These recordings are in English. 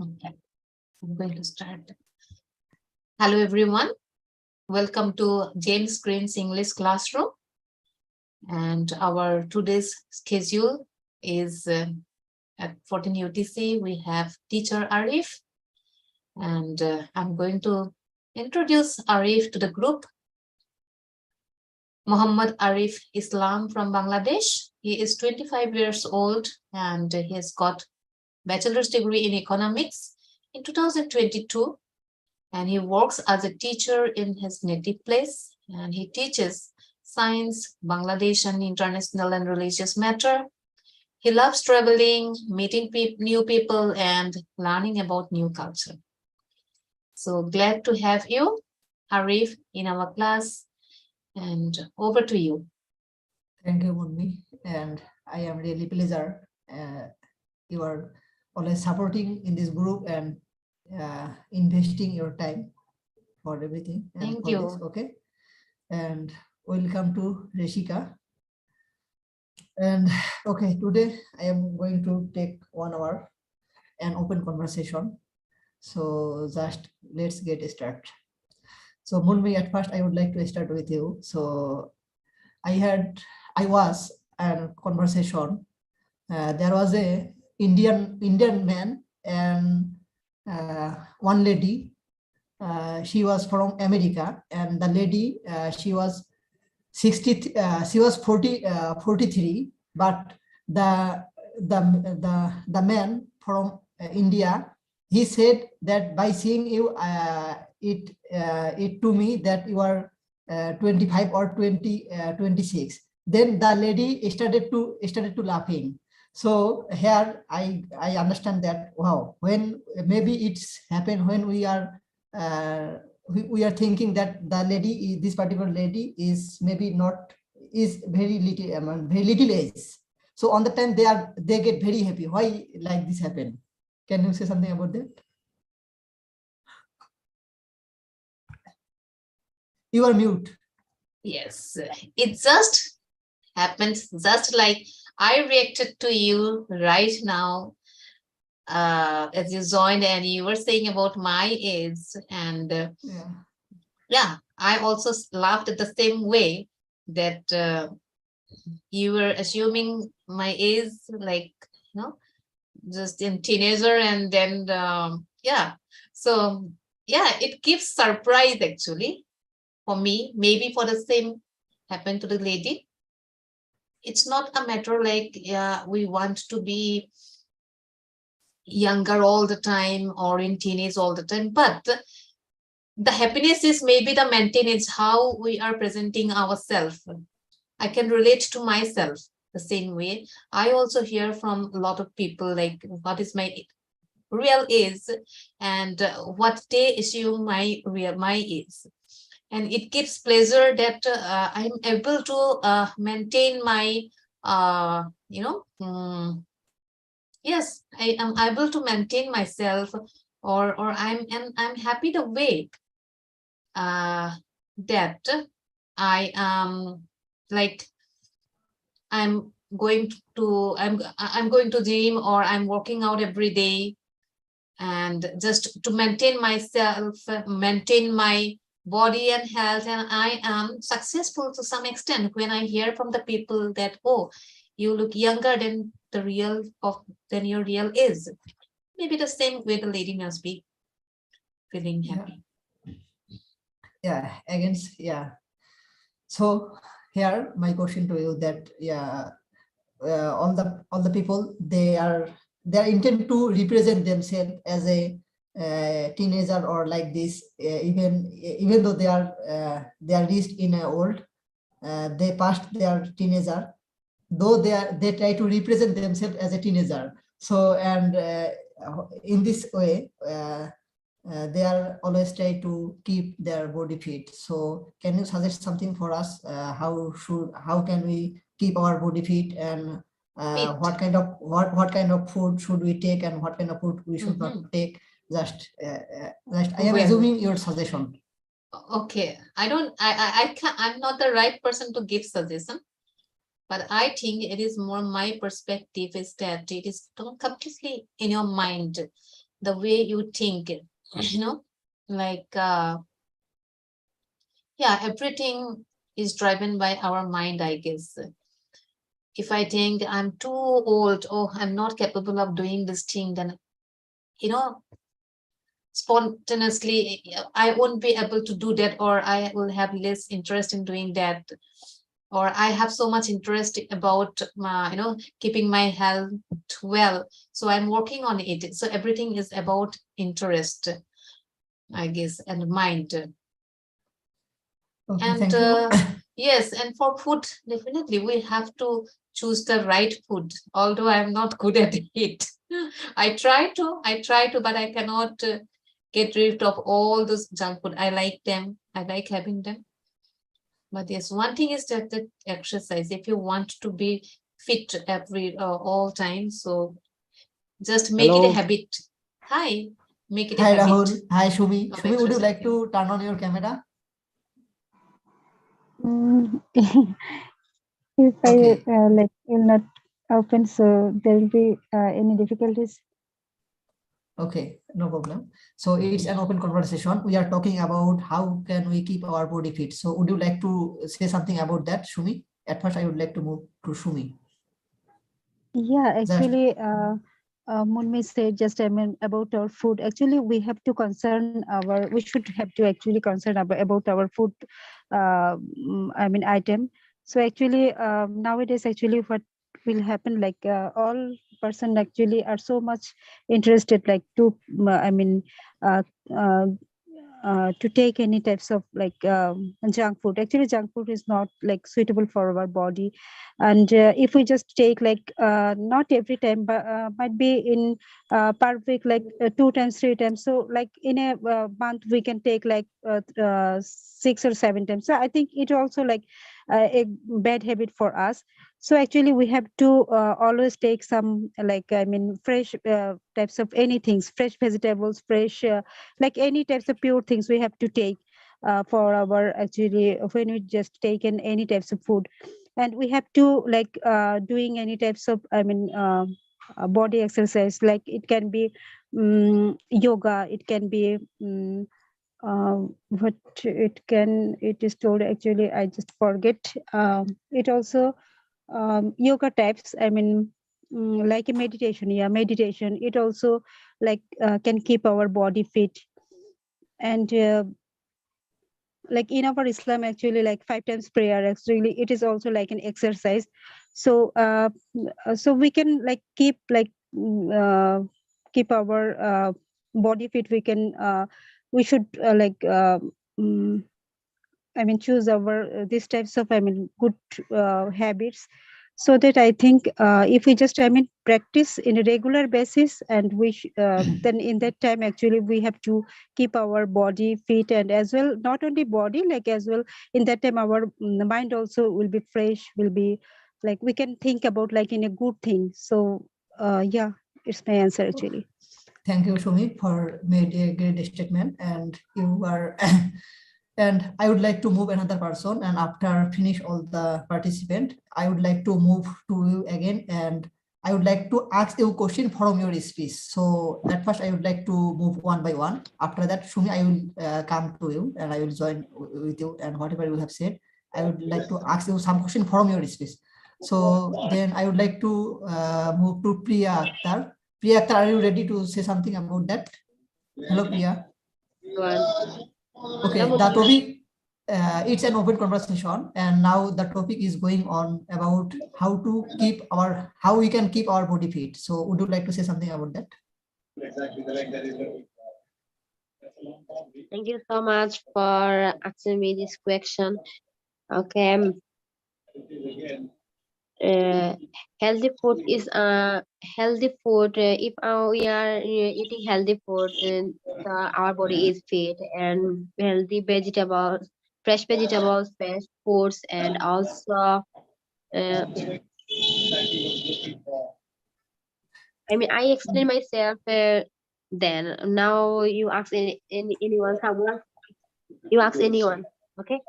Okay, I'm going to start. Hello, everyone. Welcome to James Green's English Classroom. And our today's schedule is at 14 UTC. We have teacher Arif, and I'm going to introduce Arif to the group. Muhammad Arif Islam from Bangladesh. He is 25 years old and he has got bachelor's degree in economics in 2022, and he works as a teacher in his native place, and he teaches science, Bangladesh, and international and religious matter. He loves traveling, meeting new people, and learning about new culture. So glad to have you, Arif, in our class, and over to you. Thank you, Munmi, and I am really pleasure. You are always supporting in this group and investing your time for everything. And Thank for you. This, okay, and welcome to Reshika. And okay, today I am going to take 1 hour an open conversation. So just let's get started. So Munmi, at first I would like to start with you. So I was a conversation. There was a Indian man and one lady. She was from America, and the lady she was 60. She was 43, but the the man from India, he said that by seeing you, it to me that you are 25 or 26. Then the lady started to laughing. So here I understand that, wow, when maybe it's happened when we are we are thinking that the lady, this particular lady, is maybe not, is very little, very little age. So on the time they get very happy. Why like this happen? Can you say something about that? You are mute. Yes, it just happens just like I reacted to you right now as you joined and you were saying about my age. And yeah, I also laughed at the same way that you were assuming my age, like, just in teenager. And then, yeah. So, yeah, it gives surprise actually for me. Maybe for the same happened to the lady. It's not a matter like, yeah, we want to be younger all the time or in teenage all the time, but the happiness is maybe the maintenance, how we are presenting ourselves. I can relate to myself the same way. I also hear from a lot of people like, what is my real is, and what they assume my is. And it gives pleasure that I'm able to maintain my, yes, I am able to maintain myself, or I'm happy the way that I am, like, I'm I'm going to gym, or I'm working out every day, and just to maintain myself, maintain my body and health, and I am successful to some extent. When I hear from the people that, oh, you look younger than than your real is, maybe the same way the lady must be feeling happy. Yeah, against, yeah. So here my question to you that, yeah, all the people, they are intent to represent themselves as a teenager or like this, even though they are reached in a old, they passed their teenager, though they try to represent themselves as a teenager. So, and in this way, they are always try to keep their body fit. So can you suggest something for us? How can we keep our body fit, and what kind of food should we take, and what kind of food we should not take? Just I am assuming your suggestion. Okay, I can't, I'm not the right person to give suggestion, but I think it is more my perspective is that it is completely in your mind the way you think, like, yeah, everything is driven by our mind, I guess. If I think I'm too old, oh, I'm not capable of doing this thing, then, spontaneously, I won't be able to do that, or I will have less interest in doing that, or I have so much interest about my, keeping my health well. So I'm working on it. So everything is about interest, I guess, and mind. Okay, And thank you. yes, and for food, definitely we have to choose the right food, although I'm not good at it. I try to, but I cannot get rid of all those junk food. I like them, I like having them. But yes, one thing is that the exercise, if you want to be fit every all time, so just make it a Hello. habit. Hi, make it a Hi, habit Rahul. Hi, Shumi. of Shumi, would you like exercising. to turn on your camera? Mm, if I Okay. will not open, so there will be any difficulties. Okay, no problem. So it's an open conversation. We are talking about how can we keep our body fit. So would you like to say something about that, Shumi? At first, I would like to move to Shumi. Yeah, Just actually, Munmi said just about our food. Actually, we have to concern our. We should have to actually concern about our food. Item. So actually, nowadays, actually, what will happen? Like all person actually are so much interested, like to. Uh, uh, to take any types of like junk food. Actually, junk food is not like suitable for our body, and if we just take like not every time, but might be in per week, like 2 times, 3 times. So like in a month, we can take like 6 or 7 times. So I think it also like a bad habit for us. So actually, we have to always take some like fresh types of anything, fresh vegetables, fresh like any types of pure things we have to take for our actually when we just take in any types of food, and we have to like doing any types of body exercise, like it can be yoga, it can be what it is told, actually I just forget. It also yoga types, like a meditation. Yeah, meditation, it also like can keep our body fit. And like in our Islam, actually like 5 times prayer, actually it is also like an exercise. So so we can like keep our body fit. We should mm, choose our these types of good habits, so that I think if we just practice in a regular basis, and then in that time actually we have to keep our body fit, and as well not only body, like as well in that time our mind also will be fresh, will be like we can think about like in a good thing. So yeah, it's my answer actually. thank you, Shumi, for made a great statement. And you are and I would like to move another person. And after finish all the participant, I would like to move to you again. And I would like to ask you a question from your speech. So at first, I would like to move one by one. After that, Shumi, I will come to you and I will join with you. And whatever you have said, I would like to ask you some question from your speech. So then I would like to move to Priya Akhtar. Priya Akhtar, are you ready to say something about that? Hello, Priya. Okay, the topic, it's an open conversation, and now the topic is going on about how we can keep our body fit. So would you like to say something about that? Thank you so much for asking me this question. Okay. Uh, Healthy food is healthy food. If we are eating healthy food, our body is fit, and healthy vegetables, fresh foods, and also uh, I explain myself. Then now you ask anyone, someone, you ask anyone. Okay.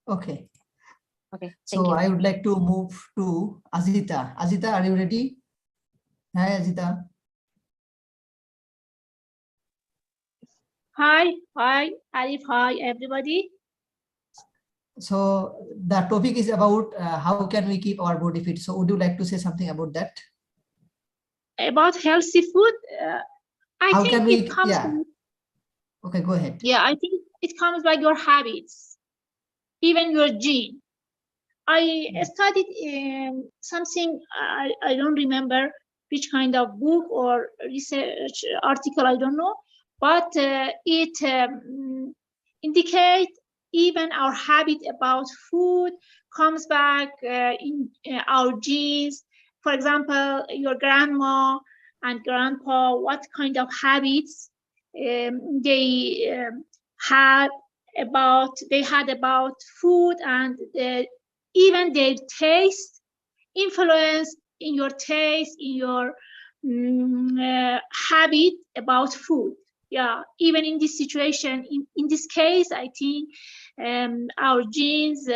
Okay, Okay. Thank so you. I would like to move to Azita. Azita, are you ready? Hi, Azita. Hi, Arif, hi, everybody. So the topic is about how can we keep our body fit. So would you like to say something about that? About healthy food, I How think can it we, comes, yeah. Okay, go ahead. yeah, I think it comes by your habits, even your gene. I studied something, I don't remember which kind of book or research article, I don't know, but it indicates even our habit about food comes back in our genes. For example, your grandma and grandpa, what kind of habits they had they had about food, and even their taste influence in your taste, in your habit about food. Yeah, even in this situation, in this case, I think our genes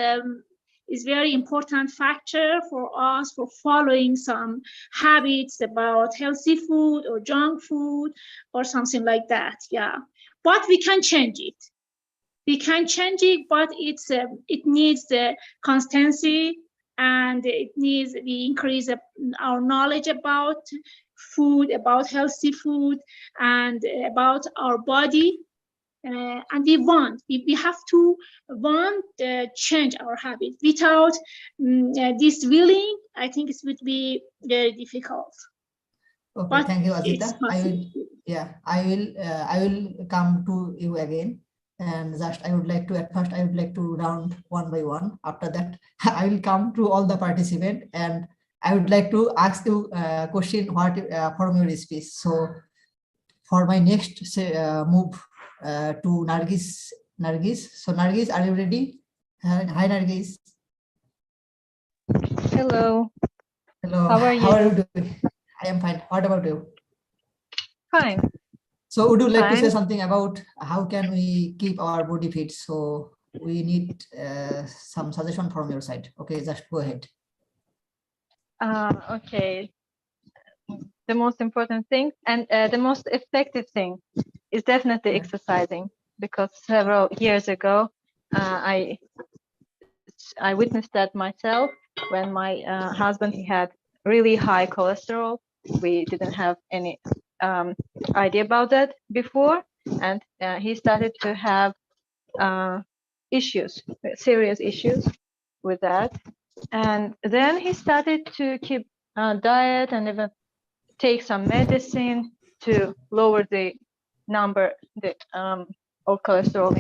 is very important factor for us for following some habits about healthy food or junk food or something like that. Yeah, but we can change it. We can change it, but it needs the constancy, and it needs we increase our knowledge about food, about healthy food, and about our body. And we have to want change our habit. Without this willing, I think it would be very difficult. Okay, But thank you, it's Azita. possible. I will come to you again. And just I would like to, at first I would like to round one by one. After that, I will come to all the participants, and I would like to ask you a question from your speech. So for my next move to Nargis. So Nargis, are you ready? Hi Nargis. Hello, Hello. How are How are you? you doing? I am fine. What about you? fine. So would you like to say Fine. something about how can we keep our body fit? So we need some suggestion from your side. Okay, just go ahead. Okay. The most important thing and the most effective thing is definitely Yeah. exercising, because several years ago, I witnessed that myself when my husband, he had really high cholesterol. We didn't have any idea about that before, and he started to have issues, serious issues with that. And then he started to keep diet and even take some medicine to lower the number of cholesterol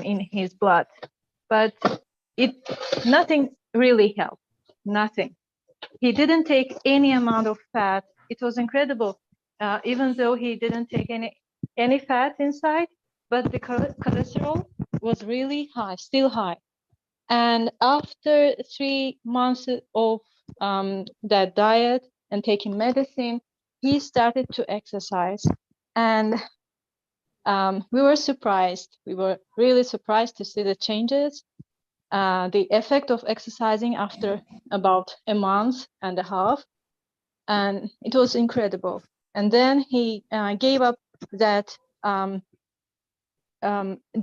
in his blood. But nothing really helped. Nothing. He didn't take any amount of fat. It was incredible. Even though he didn't take any fat inside, but the cholesterol was really high, still high. And after 3 months of that diet and taking medicine, he started to exercise. And we were surprised. We were really surprised to see the changes, the effect of exercising after about a month and a half. And it was incredible. And then he gave up that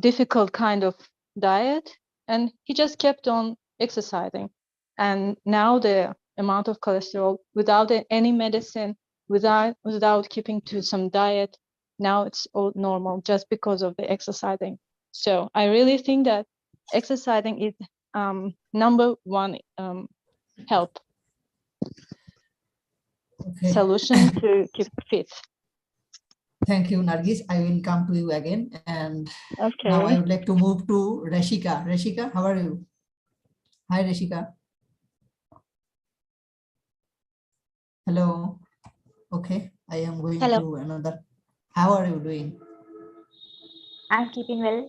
difficult kind of diet, and he just kept on exercising. And now the amount of cholesterol, without any medicine, without keeping to some diet, now it's all normal just because of the exercising. So I really think that exercising is number one help Okay. solution to keep fit. Thank you, Nargis. I will come to you again. And now I Okay. would like to move to Rashika. Rashika, how are you? Hi, Rashika. Hello. Okay, I am going Hello. to another. How are you doing? I'm keeping well.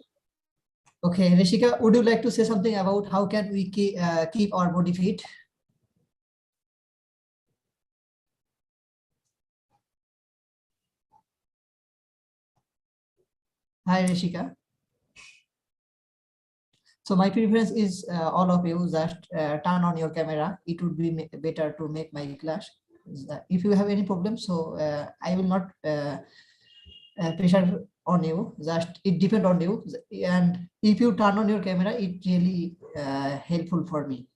Okay, Rishika, would you like to say something about how can we keep our body fit? Hi, Rishika. So my preference is all of you just turn on your camera. It would be better to make my class. If you have any problem, so I will not pressure on you. Just it depends on you. And if you turn on your camera, it really helpful for me.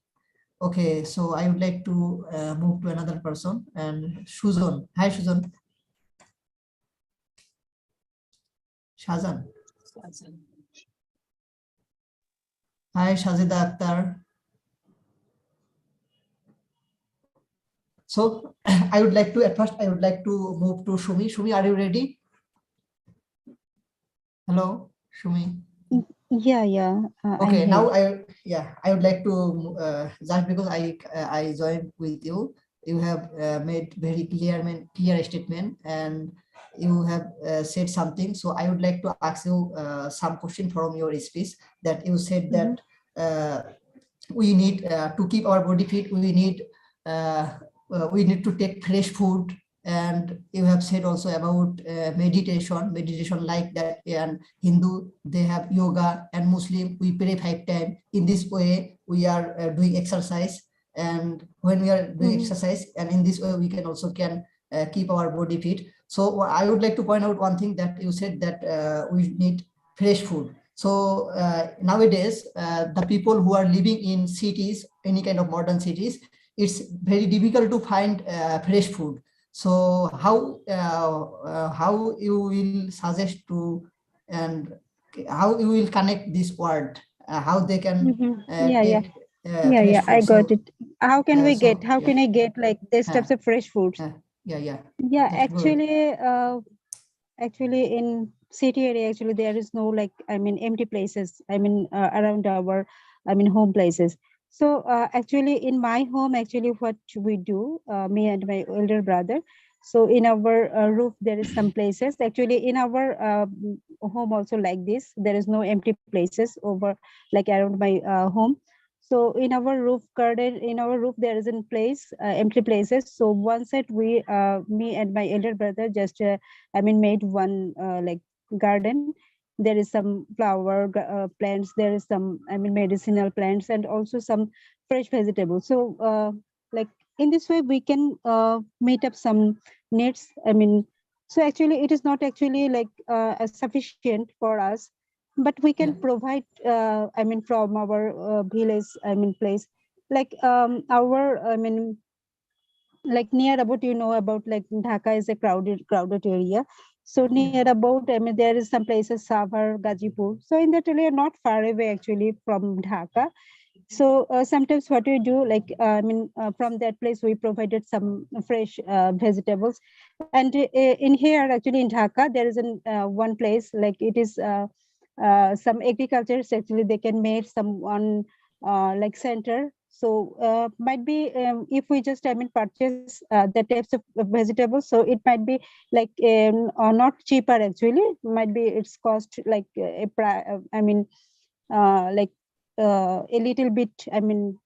Okay, so I would like to move to another person, and Susan. Hi, Susan. Shazan. Hi, Shazida Akhtar. So I would like to, at first, I would like to move to Shumi. Shumi, are you ready? Hello, Shumi. Yeah. I'm Okay, here. now I would like to just because I joined with you, you have made very clear statement, and you have said something. So I would like to ask you some question from your speech, that you said that we need to keep our body fit. We need to take fresh food, and you have said also about meditation like that. And Hindu, they have yoga, and Muslim, we pray 5 times. In this way we are doing exercise, and when we are doing exercise, and in this way we can also keep our body fit. So I would like to point out one thing, that you said that we need fresh food. So nowadays, the people who are living in cities, any kind of modern cities, it's very difficult to find fresh food. So how you will suggest to, and how you will connect this word, how they can Yeah. take Yeah, fresh I food. got So it. How can I get like these uh, types of fresh foods? yeah, Yeah, that's good. actually in city area, actually there is no like, I mean, empty places, I mean, around our, I mean, home places. So actually in my home, actually what we do, me and my elder brother, so in our roof there is some places. Actually in our home also like this, there is no empty places over like around my home. So in our roof garden, in our roof, there is a place, empty places. So one side we, me and my elder brother just, I mean, made one like garden. There is some flower plants. There is some, I mean, medicinal plants, and also some fresh vegetables. So like in this way, we can meet up some needs. I mean, so actually it is not actually like sufficient for us, but we can provide, I mean, from our village, I mean, place, like our, I mean, like near about, you know, about like Dhaka is a crowded area. So near about, I mean, there is some places, Savar, Gazipur. So in that area, not far away actually from Dhaka. So sometimes what we do, like, I mean, from that place, we provided some fresh vegetables. And in here, actually in Dhaka, there is one place, like it is some agriculture, actually they can make some one like center. So might be if we just, I mean, purchase the types of vegetables, so it might be like not cheaper actually, might be it's cost like I mean like a little bit, I mean,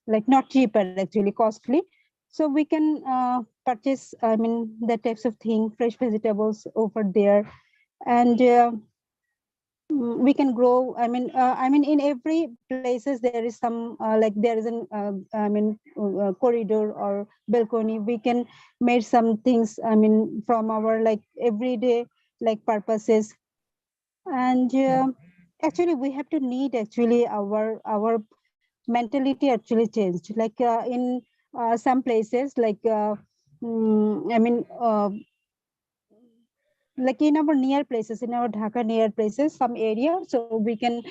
like not cheaper, actually costly. So we can purchase, I mean, the types of thing, fresh vegetables over there. And we can grow, I mean in every places there is some like there is an I mean corridor or balcony. We can make some things, I mean, from our like everyday like purposes. And actually we have to need actually our mentality actually changed, like in some places, like I mean like in our near places, in our Dhaka near places, some area, so we can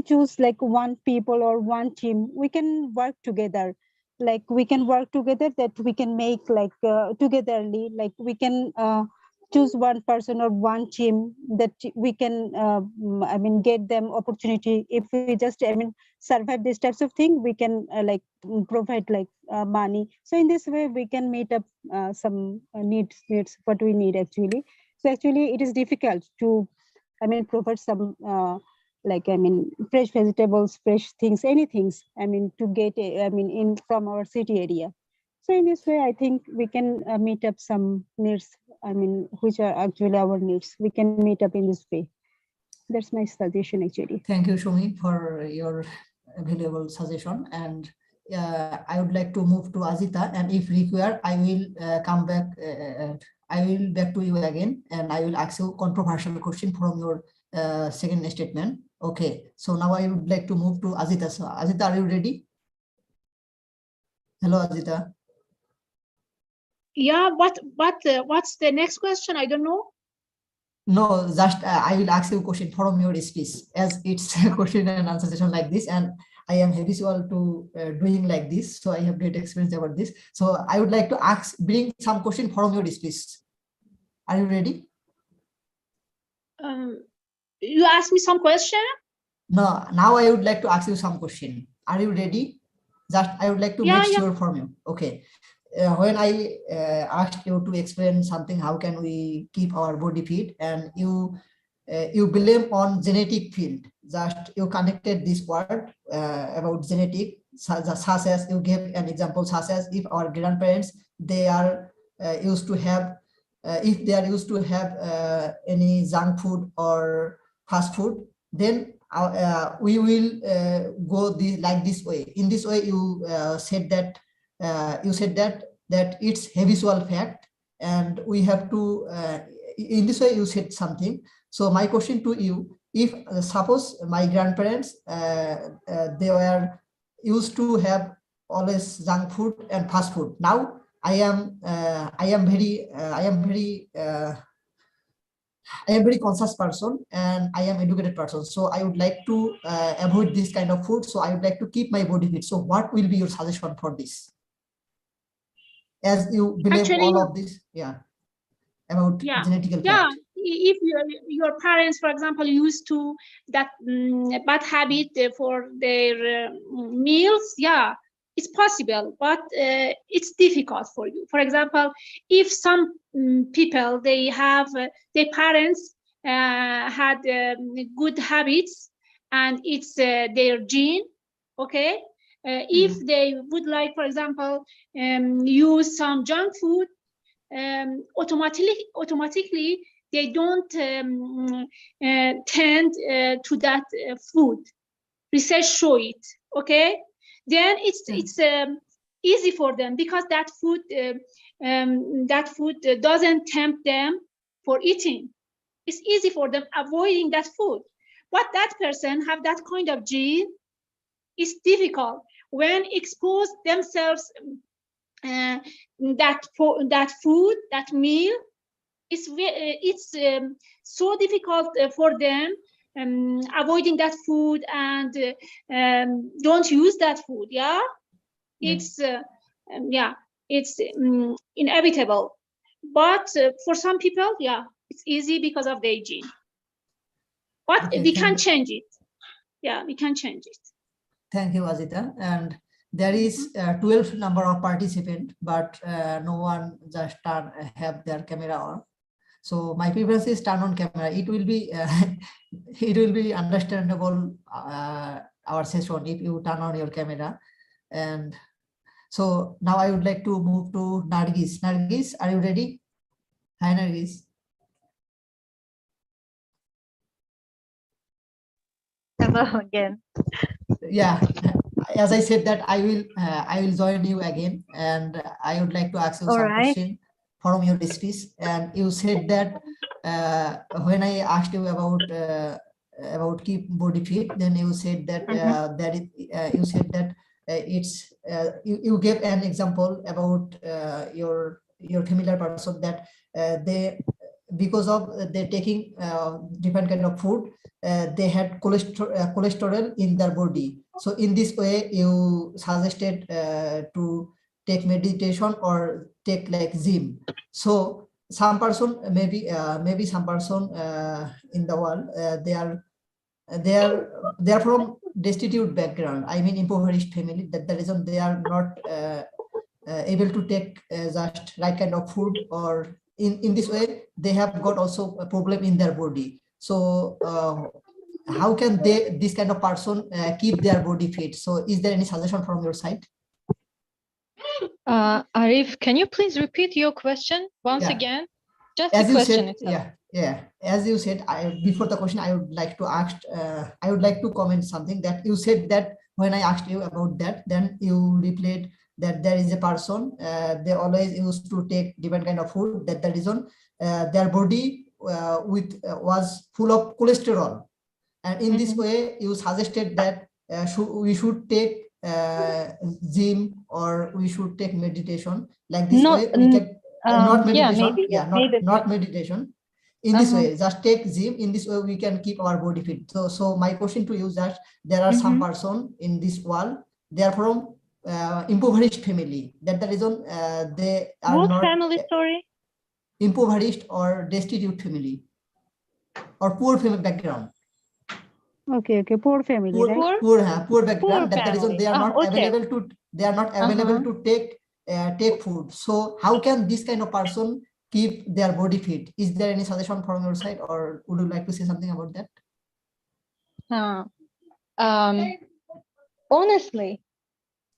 choose like one people or one team. We can work together, like we can work together, that we can make like togetherly, like we can choose one person or one team, that we can I mean get them opportunity. If we just, I mean, survive these types of thing, we can like provide like money. So in this way we can meet up some needs what we need actually. So actually it is difficult to, I mean, provide some like, I mean, fresh vegetables, fresh things, anything, I mean, to get I mean in from our city area. So in this way I think we can meet up some needs, I mean, which are actually our needs. We can meet up in this way. That's my suggestion actually. Thank you, Shumi, for your valuable suggestion. And I would like to move to Azita, and if required, I will come back. I will back to you again, and I will ask you controversial question from your second statement. Okay, so now I would like to move to Azita. So Azita, are you ready? Hello, Azita. Yeah, what's the next question? I don't know. No, just I will ask you a question from your speech, as it's a question and answer session like this, and I am habitual to doing like this, so I have great experience about this. So I would like to bring some question from your speech. Are you ready? You asked me some question? No, now I would like to ask you some question. Are you ready? Just I would like to Yeah, make yeah. sure from you. Okay. When I asked you to explain something, how can we keep our body fit, and you blame on genetic field. Just you connected this word about genetic, such as you gave an example, such as if our grandparents, they are used to have, if they are used to have any junk food or fast food, then we will go like this way. In this way, you said that that it's habitual fact, and we have to in this way you said something. So my question to you, if suppose my grandparents they were used to have always junk food and fast food, now I am very conscious person, and I am educated person, so I would like to avoid this kind of food, so I would like to keep my body fit. So what will be your suggestion for this, as you believe Actually, all of this? Yeah, about yeah, genetical yeah. fact. If your parents, for example, used to that bad habit for their meals, yeah, it's possible, but it's difficult for you. For example, if some people, they have their parents had good habits, and it's their gene, okay. If they would like, for example, use some junk food, automatically they don't tend to that food. Research show it, okay. Then it's easy for them, because that food doesn't tempt them for eating. It's easy for them avoiding that food. But that person have that kind of gene, it's difficult when expose themselves that food, that meal. It's so difficult for them avoiding that food, and don't use that food. Yeah, it's yeah, it's inevitable. But for some people, yeah, it's easy because of their gene. But Okay, we can change it. Yeah, we can change it. Thank you, Azita. And there is 12 number of participants, but no one just have their camera on. So my preference is turn on camera. It will be it will be understandable our session if you turn on your camera. And so now I would like to move to Nargis. Nargis, are you ready? Hi, Nargis. Hello again. Yeah, as I said that I will join you again, and I would like to ask you All some right. question from your speech. And you said that when I asked you about keep body fit, then you said that you said that it's you gave an example about your familiar person, that they, because of they taking different kind of food, they had cholesterol in their body. So in this way, you suggested to take meditation or take like gym. So some person, maybe some person in the world, they are from destitute background. I mean, impoverished family. That the reason they are not able to take just right kind of food, or in this way they have got also a problem in their body. So how can this kind of person keep their body fit? So is there any suggestion from your side? Arif, can you please repeat your question once again? Just as the question said, itself. As you said, before the question, I would like to ask, I would like to comment something, that you said that when I asked you about that, then you replied that there is a person, they always used to take different kind of food, that the reason their body was full of cholesterol. And in this way, you suggested that we should take gym, or we should take meditation. Like this way, we can not Yeah, meditation. maybe. Yeah, not meditation. In this way, just take gym. In this way, we can keep our body fit. So my question to you is that there are some person in this world, they are from impoverished family. That the reason they are What not family story? impoverished or destitute family, or poor family background. Okay, poor family, Poor, right? poor background. That the reason family. they are not Okay. available to, they are not available to take food. So how can this kind of person keep their body fit? Is there any suggestion from your side, or would you like to say something about that? Honestly,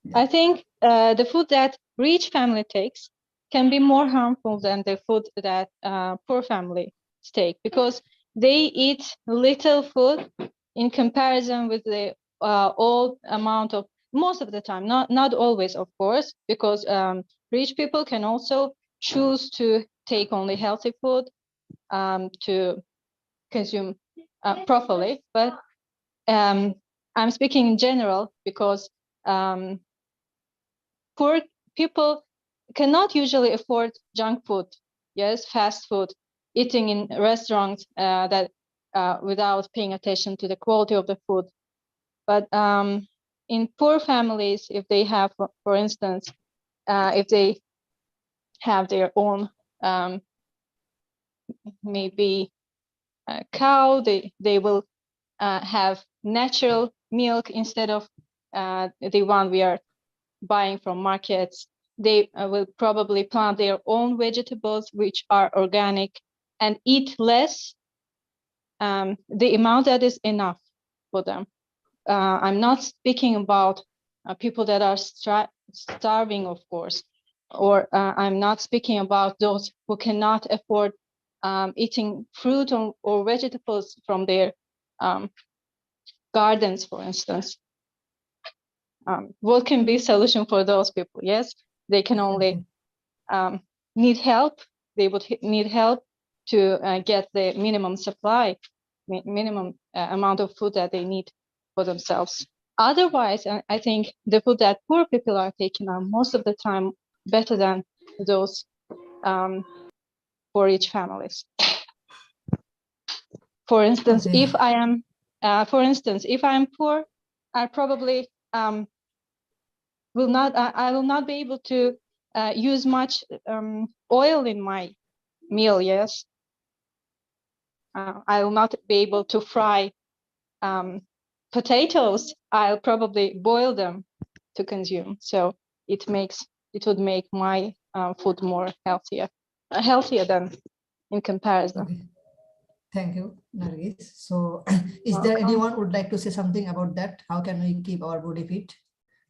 Yeah. I think the food that rich family takes can be more harmful than the food that poor family take, because they eat little food in comparison with the all amount of, most of the time, not always, of course, because rich people can also choose to take only healthy food to consume properly. But I'm speaking in general, because poor people cannot usually afford junk food, yes, fast food, eating in restaurants that without paying attention to the quality of the food. But in poor families, if they have, for instance, if they have their own maybe cow, they will have natural milk instead of the one we are buying from markets. They will probably plant their own vegetables, which are organic, and eat less, the amount that is enough for them. I'm not speaking about people that are starving, of course, or I'm not speaking about those who cannot afford eating fruit or vegetables from their gardens, for instance. What can be solution for those people? Yes, they can only need help. They would need help to get the minimum supply, minimum amount of food that they need for themselves. Otherwise, I think the food that poor people are taking are most of the time better than those for rich families. For instance, Okay. if I am, if I am poor, I probably will not. I will not be able to use much oil in my meal. Yes, I will not be able to fry potatoes. I'll probably boil them to consume. So it would make my food more healthier than in comparison. Okay. Thank you, Nargis. So is there Welcome. anyone would like to say something about that? How can we keep our body fit?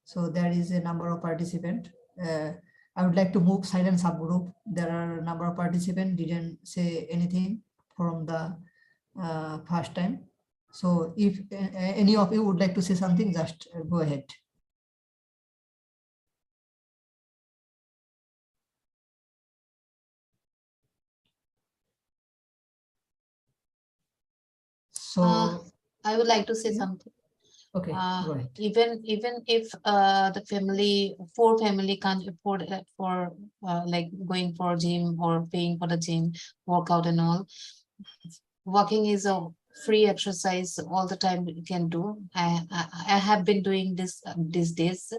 So there is a number of participants. I would like to move silent subgroup. There are a number of participants didn't say anything from the first time. So if any of you would like to say something, just go ahead. So I would like to say yeah. something. Okay, go ahead. Even if the poor family can't afford it for like going for gym or paying for the gym workout and all, walking is a free exercise all the time you can do. I have been doing this these days.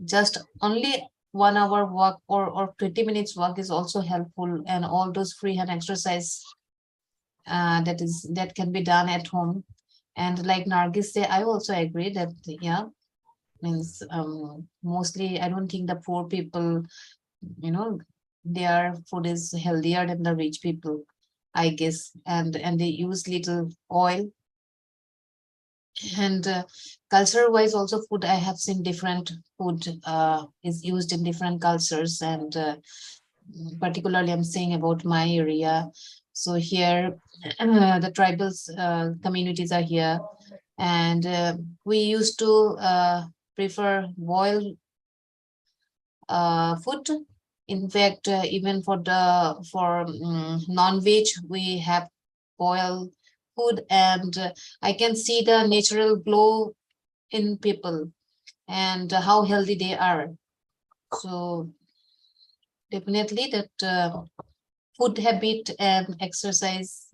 Just only 1 hour walk or 20 minutes walk is also helpful, and all those free hand exercise that can be done at home. And like Nargis said, I also agree that yeah, means mostly I don't think the poor people, their food is healthier than the rich people, I guess, and they use little oil. And culture wise also, food, I have seen different food is used in different cultures, and particularly I'm saying about my area. So here the tribal communities are here. And we used to prefer boiled food. In fact, even for non-veg, we have boiled food, and I can see the natural glow in people and how healthy they are. So definitely that food habit and exercise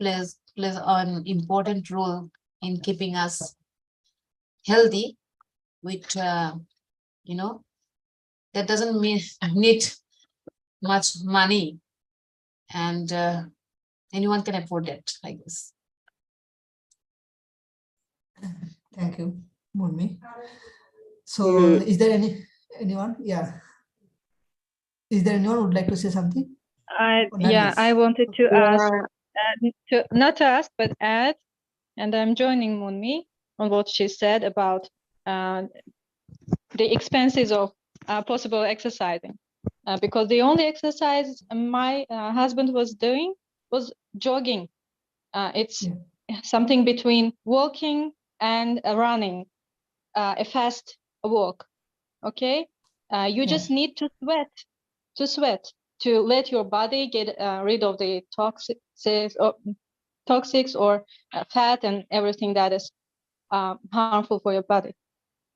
plays an important role in keeping us healthy, which that doesn't mean need much money, and anyone can afford it, I guess. Thank you, Murmi. So Mm. is there anyone? Yeah. Is there anyone who would like to say something? Or Yeah, I Nargis? wanted to ask, Yeah, not to ask, but add, and I'm joining Munmi on what she said about the expenses of possible exercising. Because the only exercise my husband was doing was jogging. It's something between walking and running, a fast walk. Okay, you just need to sweat to let your body get rid of the toxics or fat and everything that is harmful for your body.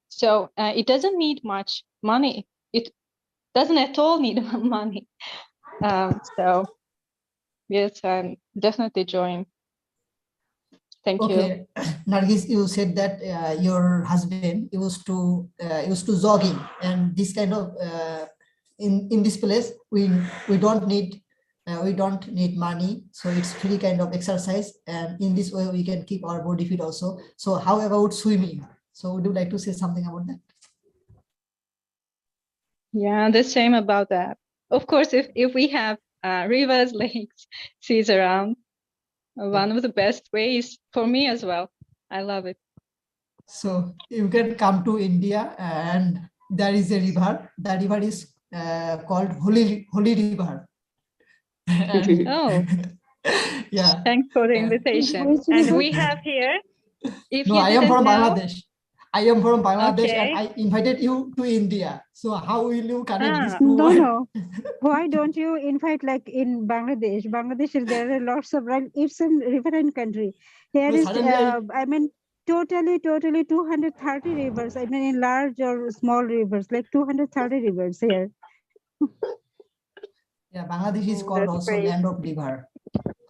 So it doesn't need much money. It doesn't at all need money. So yes, I'm definitely join. Thank you. Okay, Nargis, you said that your husband used to jogging, and this kind of in this place we don't need money, so it's free kind of exercise, and in this way we can keep our body fit also. So how about swimming? So would you like to say something about that? Yeah, the same about that. Of course, if we have rivers, lakes, seas around, one of the best ways for me as well. I love it. So you can come to India, and there is a river. The river is called Holy River. And Oh, yeah. thanks for the Yeah. invitation. Which And river? we have here, if No, you I am didn't from know, Bangladesh. I am from Bangladesh, and okay. I invited you to India. So how will you connect these Ah, two? No. Why don't you invite like in Bangladesh? Bangladesh, there are lots of it's a riverine country. Here No, is, suddenly I mean, totally 230 rivers. I mean, in large or small rivers, like 230 rivers here. yeah, Bangladesh is called that's also great. land of river.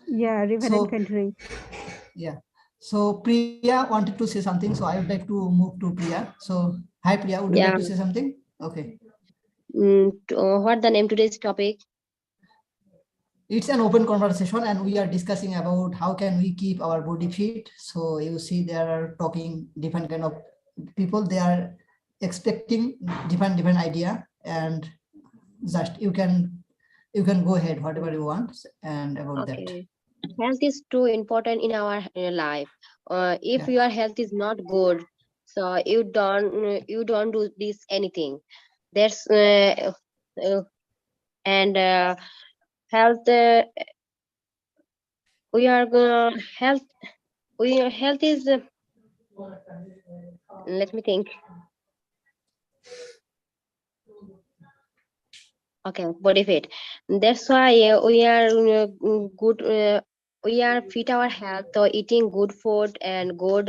Yeah, riverine So country. yeah. So Priya wanted to say something. So I would like to move to Priya. So hi Priya, would you like yeah. to say something? Okay. What the name today's topic? It's an open conversation, and we are discussing about how can we keep our body fit. So you see there are talking different kind of people, they are expecting different idea, and just you can go ahead whatever you want and about that. Okay. Health is too important in our life. If Yeah. your health is not good, so you don't do this anything. There's and health. We are health. Health is. Let me think. Okay, body fit. That's why we are good. We are fit our health, so eating good food and good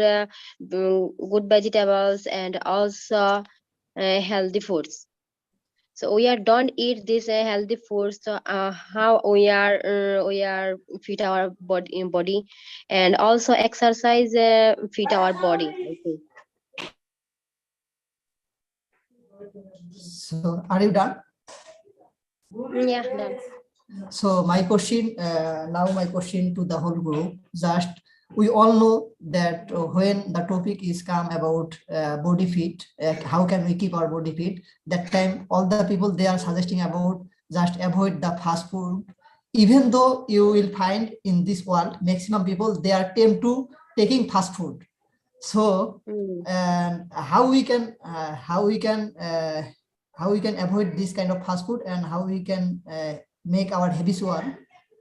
vegetables and also healthy foods. So we are don't eat this healthy foods. So how we are fit our body, and also exercise fit our body. I think. So are you done? Yeah, done. So my question, now my question to the whole group, just we all know that when the topic is come about body fit, how can we keep our body fit? That time all the people they are suggesting about just avoid the fast food. Even though you will find in this world, maximum people they are tempted to taking fast food. So how we can avoid this kind of fast food, and how we can make our habitual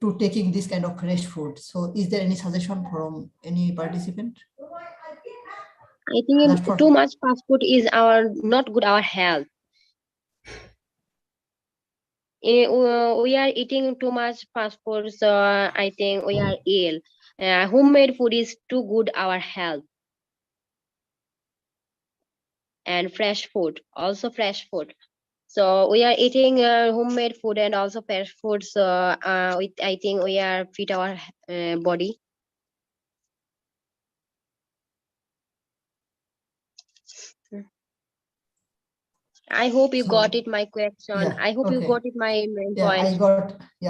to taking this kind of fresh food. So is there any suggestion from any participant? I think Just for too much fast food is not good our health. We are eating too much fast food, so I think we are ill. Homemade food is too good our health. And fresh food, also fresh food. So we are eating homemade food and also fresh food. So I think we are fit our body. I hope you So, got it my question. yeah, I hope you okay. got it my main Yeah, point.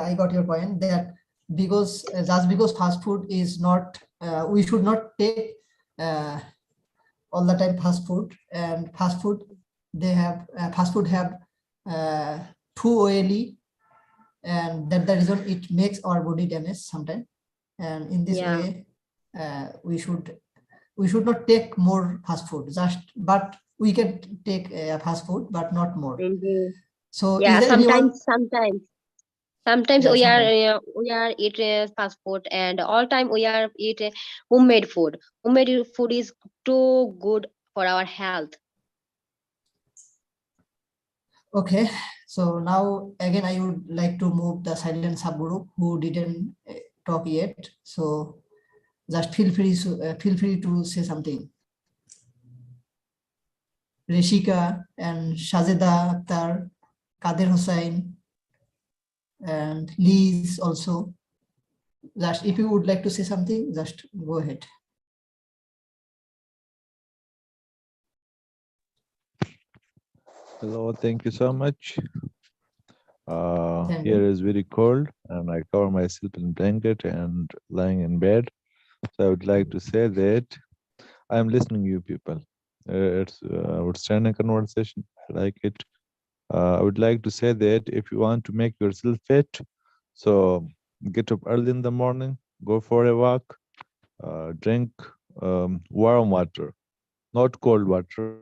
I got your point that because just because fast food is not, we should not take all the time fast food, and fast food have too oily, and that's the reason it makes our body damage sometimes. And in this Yeah. way, we should not take more fast food, but we can take fast food but not more. Mhm. So Yeah, is there anyone? sometimes Yeah, we sometimes. are eat fast food, and all time we are eat homemade food. Homemade food is too good for our health. Okay, so now again I would like to move the silent subgroup who didn't talk yet. So just feel free to say something. Rishika and Shazeda Akhtar, Kader Hussain, and Liz also. Just if you would like to say something, just go ahead. Hello, thank you so much. Thank Here you. is very cold and I cover myself in blanket and lying in bed. So I would like to say that I'm listening to you people. It's outstanding conversation. I like it. I would like to say that if you want to make yourself fit, so get up early in the morning, go for a walk, drink warm water, not cold water.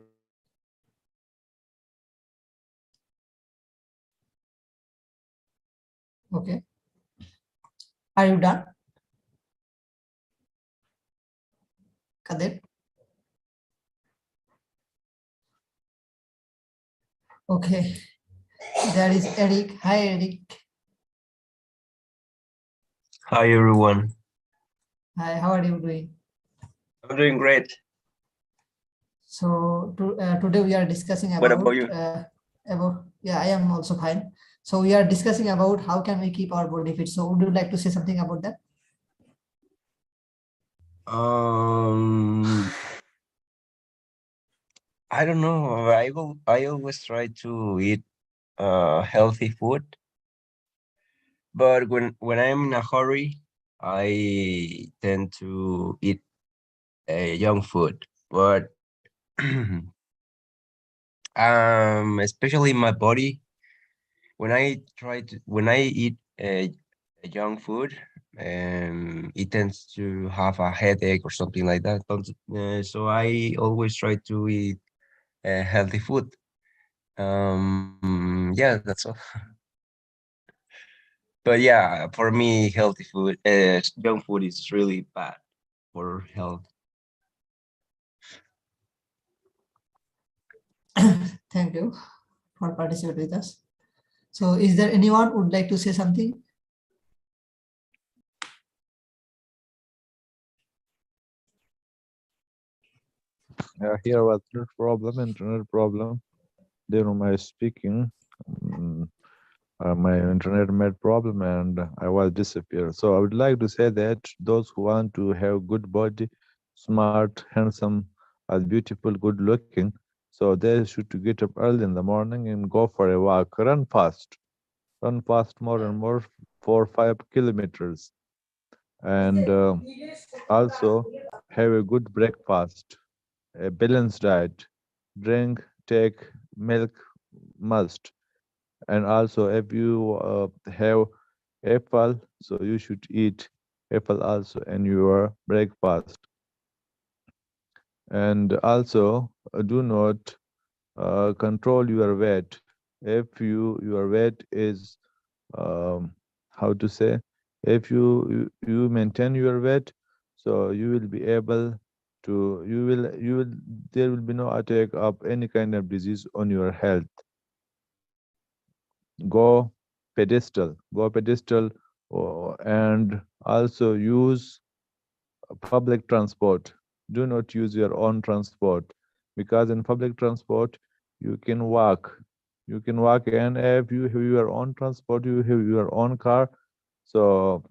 Okay. Are you done? Kader? Okay. There is Eric. Hi, Eric. Hi, everyone. Hi, how are you doing? I'm doing great. So today we are discussing What about you? Yeah, I am also fine. So we are discussing about how can we keep our body fit. So would you like to say something about that? I don't know. I always try to eat healthy food, but when I'm in a hurry, I tend to eat junk food. But especially my body, when I eat junk food, it tends to have a headache or something like that. So I always try to eat healthy food. Yeah, that's all. But yeah, for me, healthy food, junk food is really bad for health. Thank you for participating with us. So is there anyone would like to say something? Here was internet problem. During my speaking, my internet made problem and I was disappeared. So I would like to say that those who want to have good body, smart, handsome, and beautiful, good looking, so they should to get up early in the morning and go for a walk. Run fast more and more, 4 or 5 kilometers, and also have a good breakfast, a balanced diet, take milk must, and also if you have apple, so you should eat apple also in your breakfast. And also do not control your weight. If your weight is how to say, If you maintain your weight, so you will be able to there will be no attack of any kind of disease on your health. Go pedestal, and also use public transport. Do not use your own transport, because in public transport you can walk. And if you have your own transport, you have your own car, so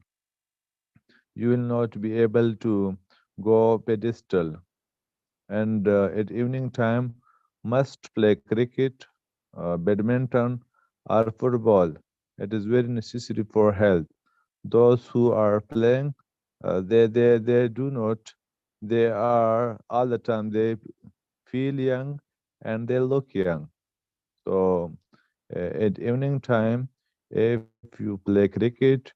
you will not be able to go pedestal. And at evening time, must play cricket, badminton, or football. It is very necessary for health. Those who are playing, they do not, they are all the time, they feel young and they look young. So at evening time, if you play cricket,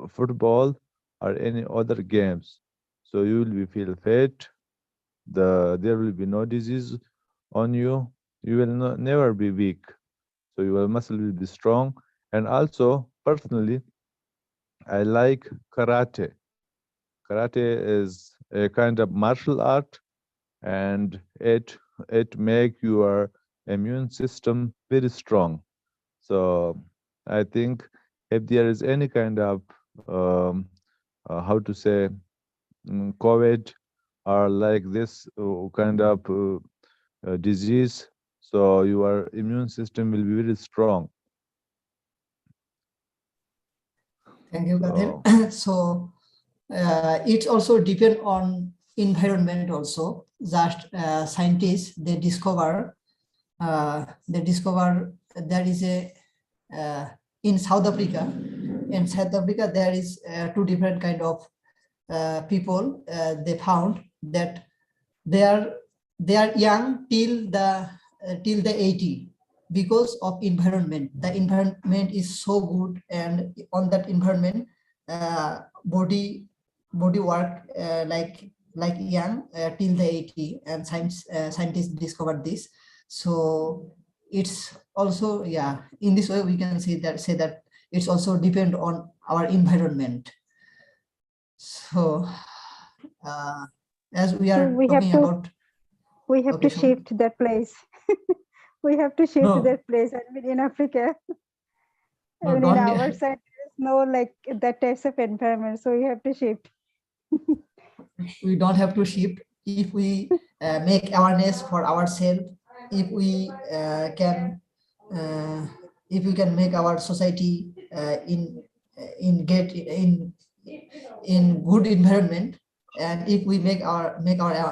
football, or any other games, so you will be feel fit. There will be no disease on you. You will never be weak. So your muscle will be strong. And also, personally, I like karate. Karate is a kind of martial art, and it make your immune system very strong. So I think if there is any kind of how to say COVID or like this kind of disease, so your immune system will be very strong. Thank you, Kadir. So it's also depend on environment also. Just scientists, they discover there is a in South Africa. In South Africa, there is two different kind of people. They found that they are young till the 80 because of environment. The environment is so good, and on that environment, body work like young till the 80, and scientists discovered this. So it's also, yeah, in this way we can say that it's also depend on our environment. So as we are we have talking to- about, We have Okay, to sure. shift that place. We have to shift No. that place. I mean, in Africa, No, I mean, in don't- our side, there's no like that types of environment. So we have to shift. we don't have to shift if we make awareness for ourselves. If we can make our society in good environment, and if we make our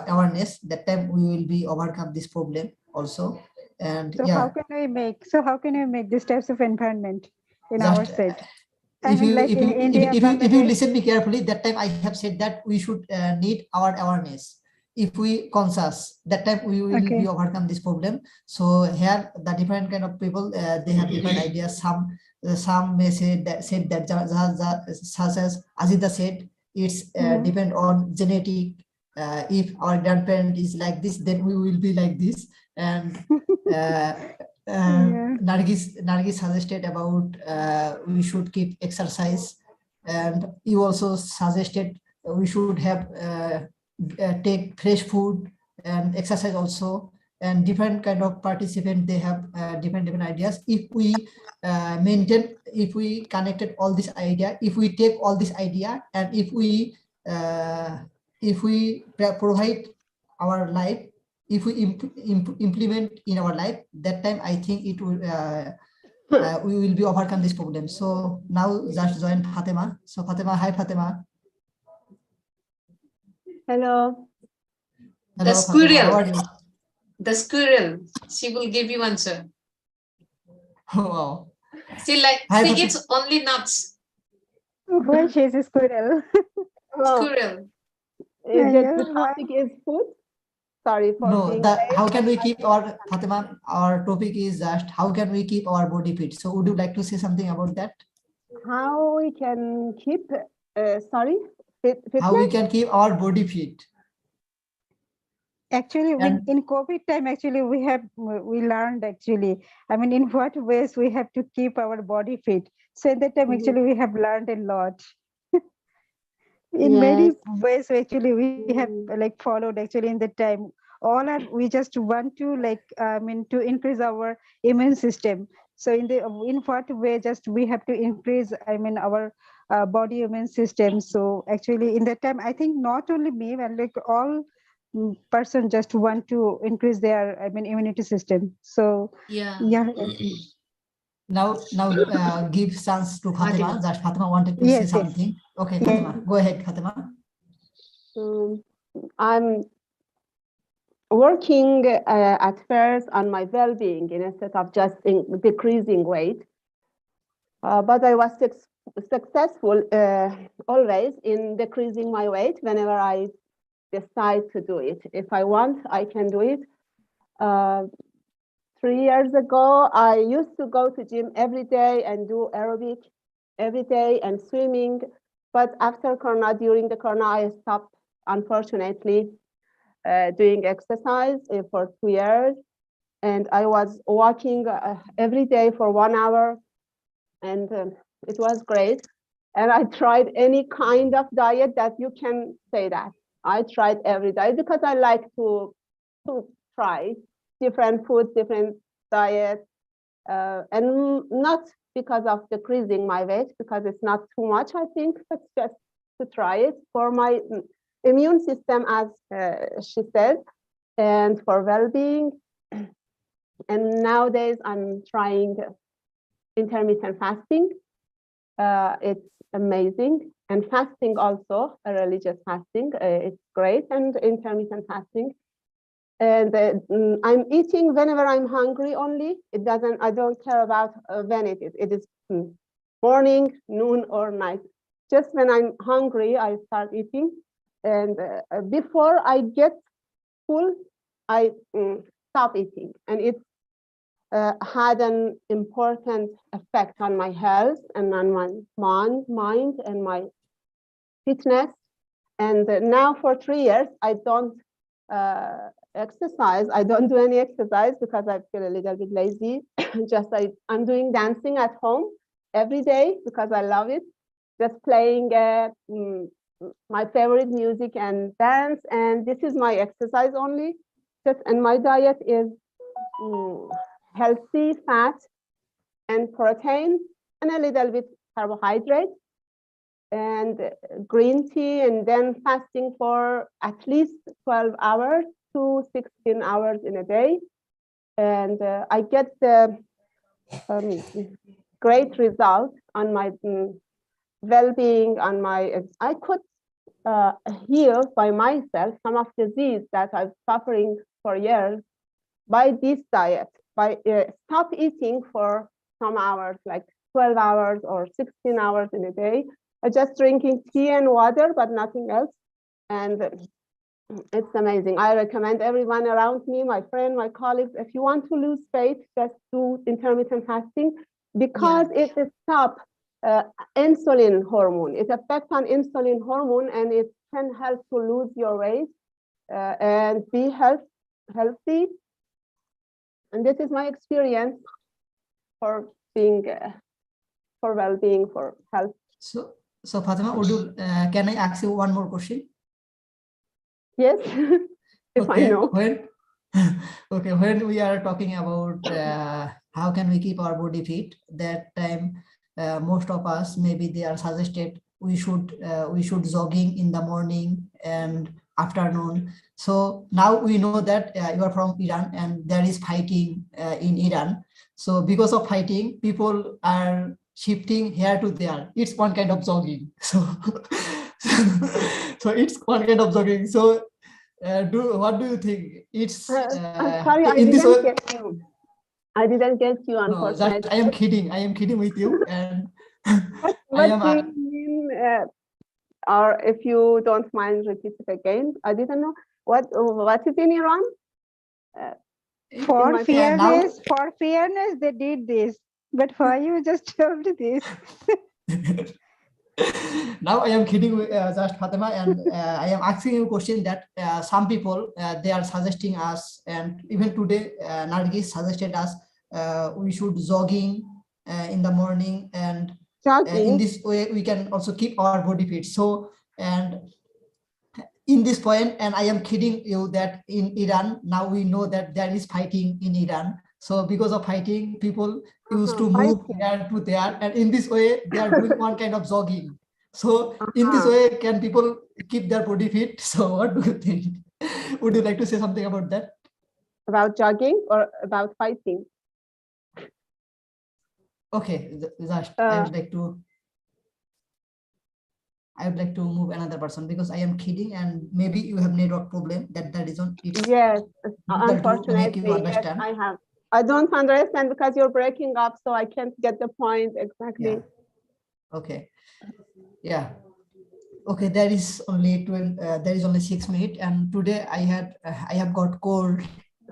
awareness, that time we will be overcome this problem also. And So yeah, how can we make these types of environment in Just, our side? I if mean, you like if in you India, if you Bangladesh. listen me carefully, that time I have said that we should need our awareness. If we conscious, that time we will Okay. be overcome this problem. So here the different kind of people, they have different ideas. Some may say that such as Azita said, it's depend on genetic. If our grandparent is like this, then we will be like this. And Yeah. Nargis suggested about we should keep exercise, and you also suggested we should have take fresh food and exercise also. And different kind of participant, they have different ideas. If we maintain, if we connected all this idea, if we take all this idea, and if we provide our life, if we implement in our life, that time I think it will we will be overcome this problem. So now just join Fatima. So Fatima, hi Fatima. Hello. The Hello, Fatima, how are squirrel, you? the squirrel, she will give you answer. Wow. She Hi, she Fatima. eats only nuts. Why she's a squirrel? Squirrel. Yeah, Is the why? topic is food? Sorry for No, being the late. how can we keep our Fatima? Our topic is just how can we keep our body fit. So would you like to say something about that? How we can keep, sorry, How we fitness? can keep our body fit? Actually, And- in COVID time, actually, we learned actually, I mean, in what ways we have to keep our body fit. So in that time, Mhm. actually, we have learned a lot. In many Yes. ways, actually, we have Mm. like followed actually in that time. All are we just want to like, I mean, to increase our immune system. So in what way just we have to increase, I mean, our body immune system. So actually, in that time, I think not only me, but like all person just want to increase their, I mean, immunity system. So Yeah. yeah, now give chance to Fatima. Fatima. That Fatima wanted to say yes, yes. something. Okay, Yeah. Fatima, go ahead, Fatima. I'm working at first on my well-being instead of just decreasing weight. But I was successful always in decreasing my weight whenever I decide to do it. If I want, I can do it. 3 years ago, I used to go to gym every day and do aerobic every day and swimming. But after Corona, during the Corona, I stopped, unfortunately, doing exercise for 2 years. And I was walking every day for 1 hour, and it was great. And I tried any kind of diet that you can say that. I tried every diet because I like to try different foods, different diets, and not because of decreasing my weight, because it's not too much, I think, but just to try it for my immune system, as she said, and for well-being. And nowadays I'm trying intermittent fasting. It's amazing. And fasting also, a religious fasting, it's great, and intermittent fasting. And I'm eating whenever I'm hungry only. I don't care about when it is. It is morning, noon, or night. Just when I'm hungry, I start eating. And before I get full, I stop eating. And it had an important effect on my health and on my mind and my fitness. And now for 3 years, I don't exercise. I don't do any exercise because I feel a little bit lazy. Just I'm doing dancing at home every day because I love it. Just playing my favorite music and dance. And this is my exercise only. And my diet is healthy fat and protein and a little bit carbohydrate and green tea, and then fasting for at least 12 hours to 16 hours in a day. And I get the great results on my well-being, on my, I could heal by myself some of the disease that I'm suffering for years by this diet, by stop eating for some hours, like 12 hours or 16 hours in a day, just drinking tea and water, but nothing else. And it's amazing. I recommend everyone around me, my friend, my colleagues, if you want to lose weight, just do intermittent fasting because it stops insulin hormone. It affects on insulin hormone, and it can help to lose your weight and be healthy. And this is my experience for being, for well-being, for health. So Fatima, can I ask you one more question? Yes, if I know. When we are talking about how can we keep our body fit, that time most of us, maybe they are suggested we should jogging in the morning and afternoon. So now we know that you are from Iran and there is fighting in Iran. So because of fighting, people are shifting here to there. It's one kind of jogging. So so it's one kind of jogging. So what do you think? It's I'm sorry, in this way. get you. I didn't get you, No, unfortunately. that I am kidding with you, and What do you mean? Or if you don't mind, repeat it again. I didn't know what is in Iran. For my fairness, they did this. But why you just told this? Now I am kidding with just Fatima, and I am asking you a question that some people they are suggesting us, and even today Nargis suggested us we should jogging in the morning, and in Jogging. this way we can also keep our body fit. So, and in this point, and I am kidding you that in Iran now we know that there is fighting in Iran. So because of fighting, people used to move Fighting. here to there, and in this way they are doing one kind of jogging. So in this way, can people keep their body fit? So what do you think? Would you like to say something about that? About jogging or about fighting? Okay, just I would like to move another person because I am kidding, and maybe you have network problem. That reason it's Yes, difficult to make you unfortunately, yes, understand. I have. I don't understand because you're breaking up, so I can't get the point exactly. Yeah. Okay. Yeah. Okay. There is only 6 minutes, and today I have got cold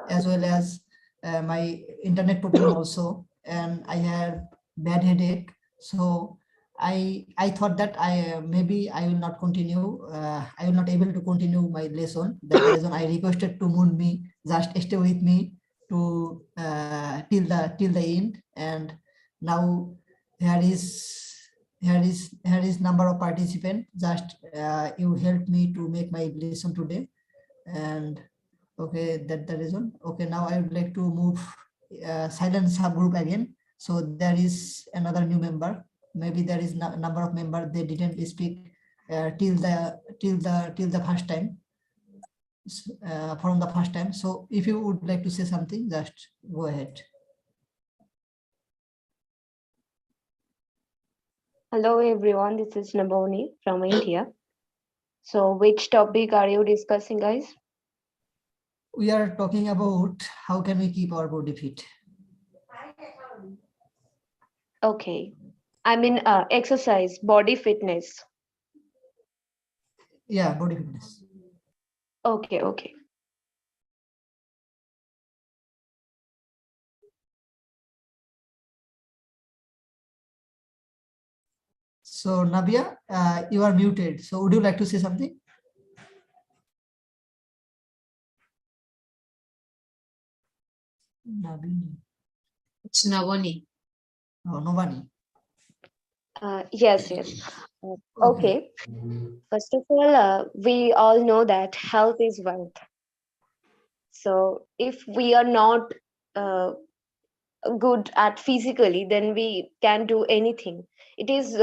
as well as my internet problem also, and I have bad headache. So I thought that maybe I will not continue. I will not able to continue my lesson. That's the reason I requested to Moonmi just stay with me to till the end. And now here is number of participants. Just you helped me to make my lesson today, and okay, that's the reason. Okay, now I would like to move silent subgroup again. So there is another new member. Maybe there is number of members they didn't speak till the first time, from the first time. So if you would like to say something, just go ahead. Hello everyone, this is Naboni from India. So which topic are you discussing, guys? We are talking about how can we keep our body fit. Okay. I mean exercise, body fitness. Yeah, body fitness. Okay, okay. So Nabia, you are muted. So would you like to say something? Nabini. It's Navani. Oh, nobody. Yes. Okay. First of all, we all know that health is wealth. So if we are not good at physically, then we can do anything. It is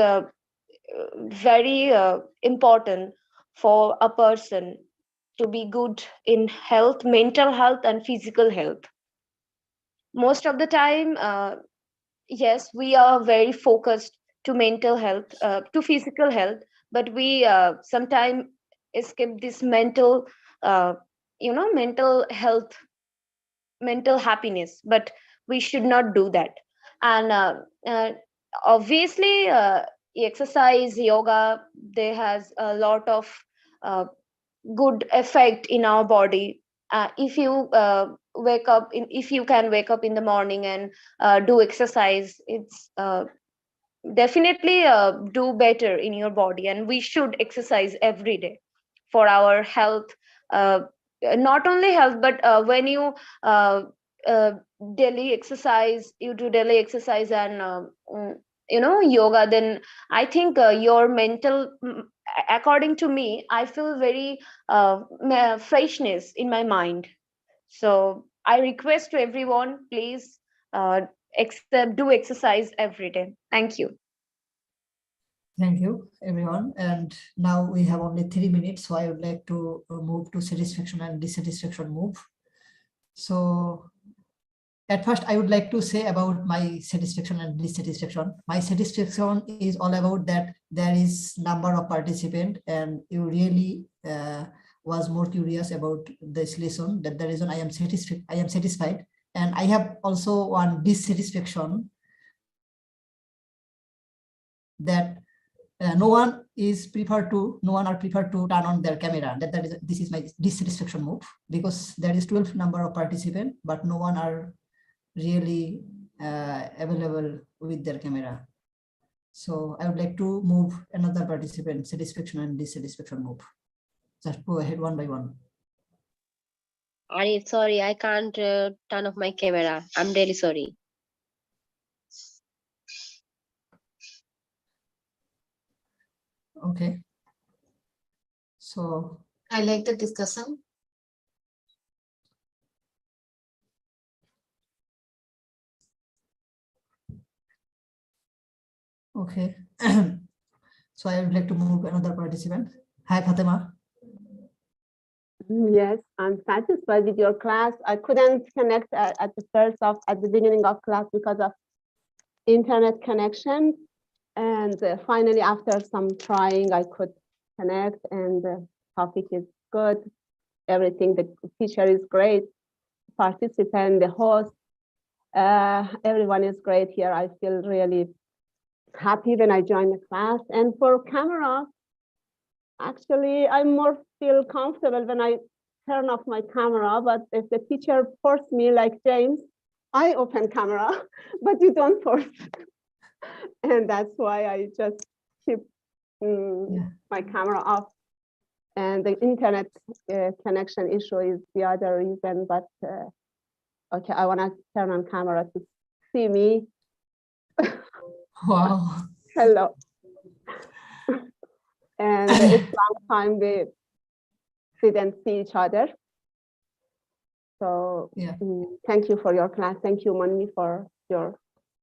very important for a person to be good in health, mental health and physical health. Most of the time, yes, we are very focused to mental health, to physical health, but we sometimes skip this mental, mental health, mental happiness, but we should not do that. And obviously, exercise, yoga, there has a lot of good effect in our body. If you if you can wake up in the morning and do exercise, it's definitely do better in your body, and we should exercise every day for our health. Not only health, but when you uh, daily exercise, you do daily exercise and yoga, then I think your mental, according to me, I feel very freshness in my mind. So I request to everyone, please do exercise every day. Thank you. Thank you, everyone. And now we have only 3 minutes, so I would like to move to satisfaction and dissatisfaction move. So at first, I would like to say about my satisfaction and dissatisfaction. My satisfaction is all about that there is number of participants, and you really was more curious about this lesson. That the reason I am satisfied, and I have also one dissatisfaction that no one are preferred to turn on their camera. This is my dissatisfaction move, because there is 12 number of participants, but no one are really available with their camera. So I would like to move another participant, satisfaction and dissatisfaction move. Just go ahead one by one. Arif, sorry, I can't turn off my camera. I'm really sorry. Okay. So I like the discussion. okay. So I would like to move another participant. Hi, Fatima. Yes, I'm satisfied with your class. I couldn't connect at the beginning of class because of internet connection. And finally, after some trying, I could connect, and the topic is good. Everything, the teacher is great, participant, the host, everyone is great here. I feel really happy when I join the class. And for camera, actually, I more feel comfortable when I turn off my camera, but if the teacher forced me like James, I open camera, but you don't force. And that's why I just keep my camera off. And the internet connection issue is the other reason, but okay, I wanna turn on camera to see me. Wow. Hello. And it's long time we didn't see each other. So Yeah. Thank you for your class. Thank you, Monmi, for your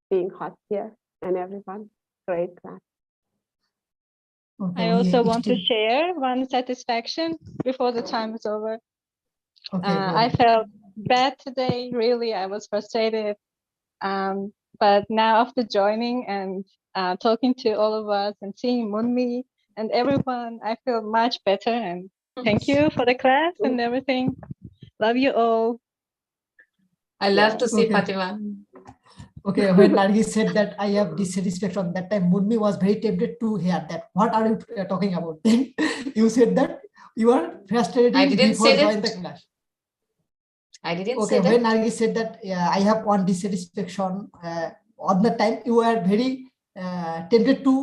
being host here, and everyone. Great class. Okay, I we also want to still- share one satisfaction before the time is over. Okay, go I ahead. felt bad today, really. I was frustrated. But now after joining and talking to all of us and seeing Munmi and everyone, I feel much better. And thank you for the class and everything. Love you all. I love to see Okay. Fatima. Okay, when Nargis said that I have dissatisfaction, that time Munmi was very tempted to hear that. What are you talking about? Then you said that you are frustrated I didn't before say joining that. the class. I didn't Okay, say when that. Nargis said that I have one dissatisfaction, on the time you were very tempted to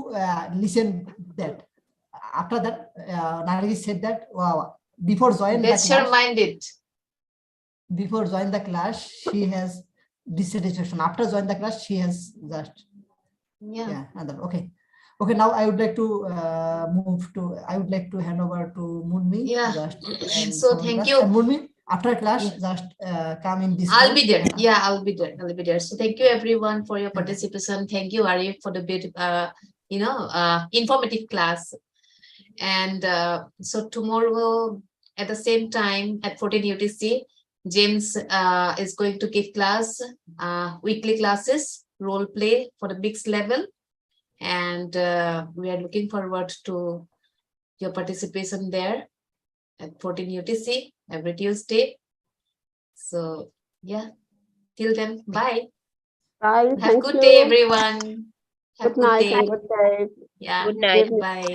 listen that. After that, Nargis said that wow, before joining the That's your class, minded. before joining the class, she has dissatisfaction. After joining the class, she has just Yeah. okay. Okay, now I would like to I would like to hand over to Munmi. Yeah. Just So from thank class. you. And Munmi, after class, Yeah. just come in this. I'll room be there. and- Yeah, I'll be there. I'll be there. So thank you everyone for your Thank you. participation. Thank you, Arif, for the bit, informative class. And so tomorrow at the same time at 14 UTC, James is going to give class, weekly classes, role play for the mixed level. And we are looking forward to your participation there at 14 UTC every Tuesday. So yeah, till then, bye. Bye. Have a Thank good you. day, everyone. Have a Good good night day. and good day. Yeah, Good night. Evening. bye.